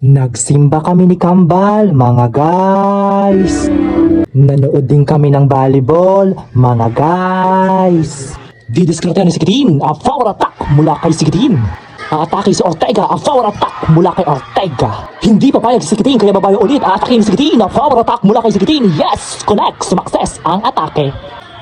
Nagsimba kami ni Kambal, mga guys. Nanood din kami ng volleyball, mga guys. Didiskarte ni Sikitin, a power attack mula kay Sikitin. Aatake si Ortega, a power attack mula kay Ortega. Hindi papayag si Sikitin, kaya babayo ulit. Aatake ni Sikitin, a power attack mula kay Sikitin. Yes! Connect! Sumakses ang atake.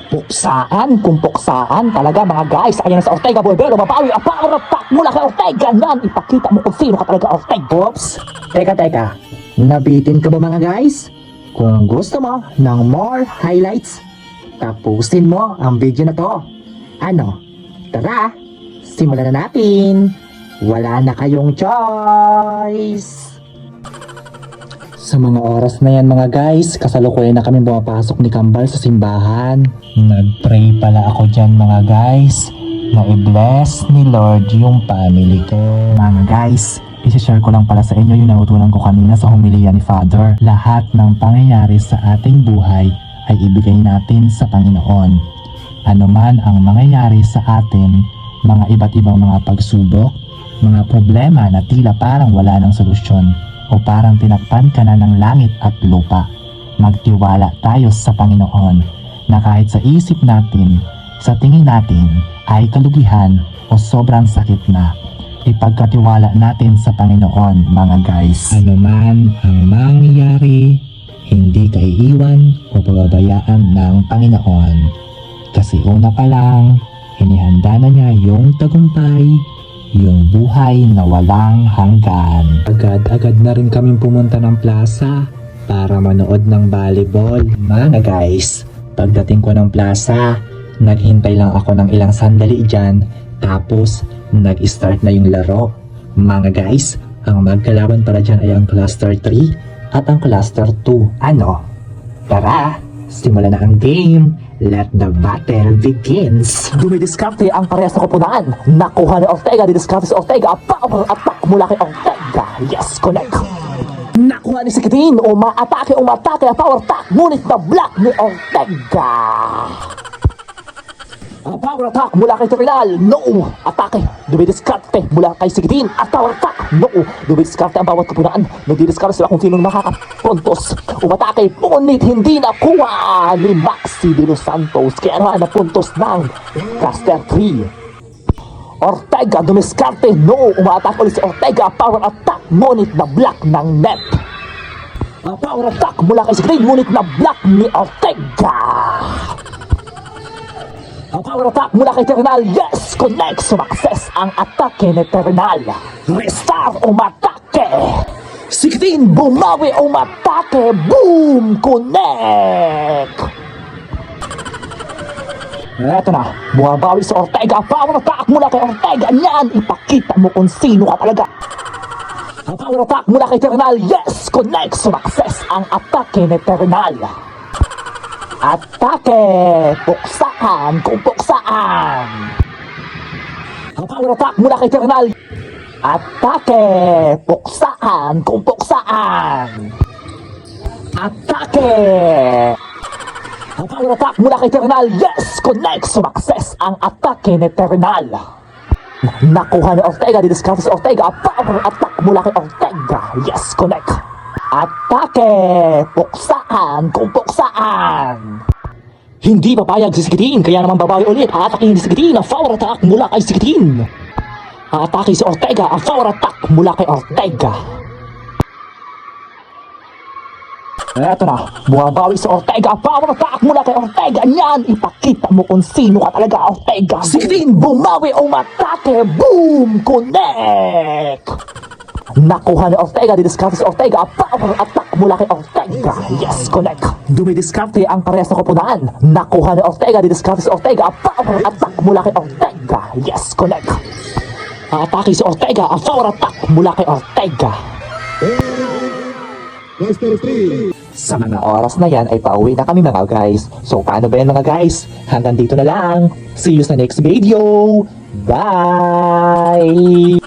Puksaan, kung puksaan talaga mga guys. Ayan na sa Ortega, Burbero, mabawi, a power attack mula kay Ortega. Yan, ipakita mo kung sino ka talaga, Ortega. Oops, teka, nabitin ka ba mga guys? Kung gusto mo ng more highlights, tapusin mo ang video na to. Ano? Tara, simulan na natin. Wala na kayong choice. Sa mga oras na yan mga guys, kasalukuyan na kami pumapasok ni Kambal sa simbahan. Nag-pray pala ako dyan mga guys, na i-bless ni Lord yung family ko. Mga guys, isi-share ko lang pala sa inyo yung nautunan ko kanina sa homilya ni Father. Lahat ng pangyayari sa ating buhay ay ibigay natin sa Panginoon. Ano man ang mangyayari sa atin, mga iba't ibang mga pagsubok, mga problema na tila parang wala ng solusyon, o parang tinakpan ka na ng langit at lupa, magtiwala tayo sa Panginoon na kahit sa isip natin, sa tingin natin ay kalugihan o sobrang sakit na, ipagkatiwala natin sa Panginoon mga guys. Ano man ang mangyayari, hindi ka iiwan o pababayaan ng Panginoon. Kasi una pa lang, inihanda na niya yung tagumpay, yung buhay na walang hanggan. Agad-agad na rin kaming pumunta ng plaza para manood ng volleyball. Mga guys, pagdating ko ng plaza, naghintay lang ako ng ilang sandali dyan, tapos nag-start na yung laro. Mga guys, ang magkalaban para dyan ay ang cluster 3 at ang cluster 2. Ano? Tara, simulan na ang game. Let the battle begins. Dumidiskarte ang parehas na koponan. Nakuha ni Ortega, didiskarte si Ortega. Power attack mula kay Ortega. Yes, connect. Nakuha ni Sikitin, umaatake, power attack. Ngunit na-block ni Ortega. Power attack mula kay Terminal. No! Atake. Dumidiskarte mula kay Sikitin. At power attack. No! Dumidiskarte ang bawat kapunaan. Nagdidiskarte sila kung sinong makakapuntos. Umatake. Ngunit hindi nakuha ni Maxi de los Santos. Kaya naman napuntos ng Caster 3. Ortega dumiskarte. No! Umatake ulit si Ortega. Power attack. Ngunit na-block ng net. Power attack mula kay Sikitin. Ngunit na-block ni Ortega. Ang power attack mula kay Terminal. Yes! Connect! Sumakses ang atake ni Terminal. Restart! Umatake! Sikitin! Bumawi! Umatake! Boom! Connect! Eto na. Bumabawi sa Ortega. Power attack mula kay Ortega. Yan! Ipakita mo kung sino ka talaga. Ang power attack mula kay Terminal. Yes! Connect! Sumakses ang atake ni Terminal. Atake! Puksaan! Kung puksaan! Ang power attack mula kay Terminal. Atake! Puksaan! Kung puksaan! Atake! Ang power attack mula kay Terminal. Yes! Connect! Sumakses ang atake ni Terminal. Nakuha ni Ortega. Didiskarte si Ortega. Power attack mula kay Ortega. Yes! Connect! Atake! Puksaan! Kung puksaan! Hindi papayag si Sikitin, kaya naman babawi ulit. Aatakin ni Sikitin, a power attack mula kay Sikitin. Aatake si Ortega, a power attack mula kay Ortega. Eto na, bumabawi si Ortega, power attack mula kay Ortega. Yan, ipakita mo kung sino ka talaga, Ortega. Sikitin, bumawi, umatake, boom, connect! Nakuha ni Ortega, didiskarte si Ortega. Power attack mula kay Ortega. Yes, connect. Dumidiskarte ang parehas na koponan. Nakuha ni Ortega, didiskarte si Ortega. Power attack mula kay Ortega. Yes, connect. Atake si Ortega. Power attack mula kay Ortega. Sa mga oras na yan ay pauwi na kami mga guys. So paano ba yan mga guys? Hanggang dito na lang. See you sa next video. Bye!